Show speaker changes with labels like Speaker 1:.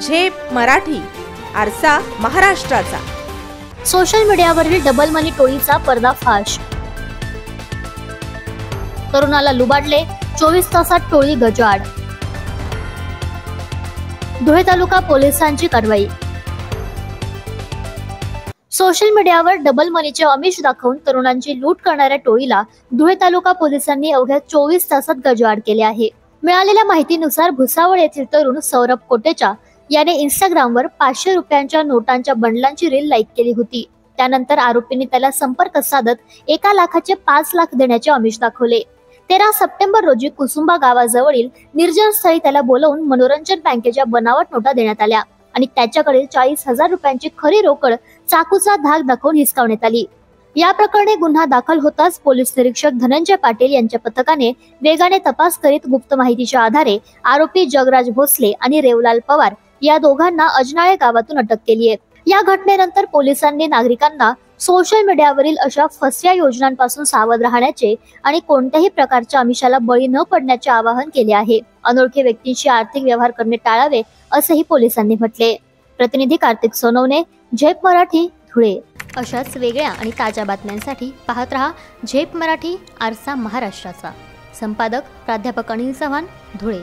Speaker 1: झेप मराठी, आरसा महाराष्ट्राचा।
Speaker 2: सोशल मीडियावरील डबल मनी टोळीचा पर्दाफाश। तरुणाला लुबाडले, 24 तासात टोळी गजाआड। धुळे तालुका पोलिसांची कारवाई। सोशल मीडियावर डबल मनीचे आमिष दाखवून तरुणांची लूट करणाऱ्या टोळीला धुळे तालुका पोलिसांनी अवघ्या 24 तासात गजाआड केले आहे। मिळालेल्या माहितीनुसार भुसावळ येथील तरुण सौरभ कोटेचा याने इंस्टाग्रामवर 500 रुपयांच्या नोटांच्या बंडलांची रील लाईक केली होती। त्यानंतर आरोपींनी त्याला संपर्क साधत 1 लाखाचे 5 लाख देण्याचे आमिष दाखवले। 13 सप्टेंबर रोजी कुसुंबा गावाजवळील निर्जन स्थळी त्याला बोलावून मनोरंजन बँकेच्या बनावट नोटा देण्यात आल्या आणि त्याच्याकडील 40,000 रुपयांची खरी रोकड चाकूचा धाक दाखवून हिसकावण्यात आली। या प्रकरणी गुन्हा दाखल होताच पोलीस निरीक्षक धनंजय पाटील यांच्या पथकाने वेगाने तपास करीत गुप्त माहितीच्या आधारे आरोपी जगराज भोसले आणि रेवलाल पवार या दोघांना अजनाळे गावातून अटक केली आहे। या घटनेनंतर पोलिसांनी नागरिकांना सोशल मीडियावरील अशा फसव्या योजनांपासून सावध राहण्याचे आणि कोणत्याही प्रकारच्या आमिषाला बळी न पडण्याचे आवाहन केले आहे। अनोळखी व्यक्तींशी आर्थिक व्यवहार करणे टाळावे असेही पोलिसांनी म्हटले। प्रतिनिधी कार्तिक सोनवणे, झेप मराठी, धुळे। अशाच वेगळ्या आणि ताज्या बातम्यांसाठी पाहत रहा झेप मराठी, आरसा महाराष्ट्राचा। संपादक प्राध्यापक अनिल चव्हाण, धुळे।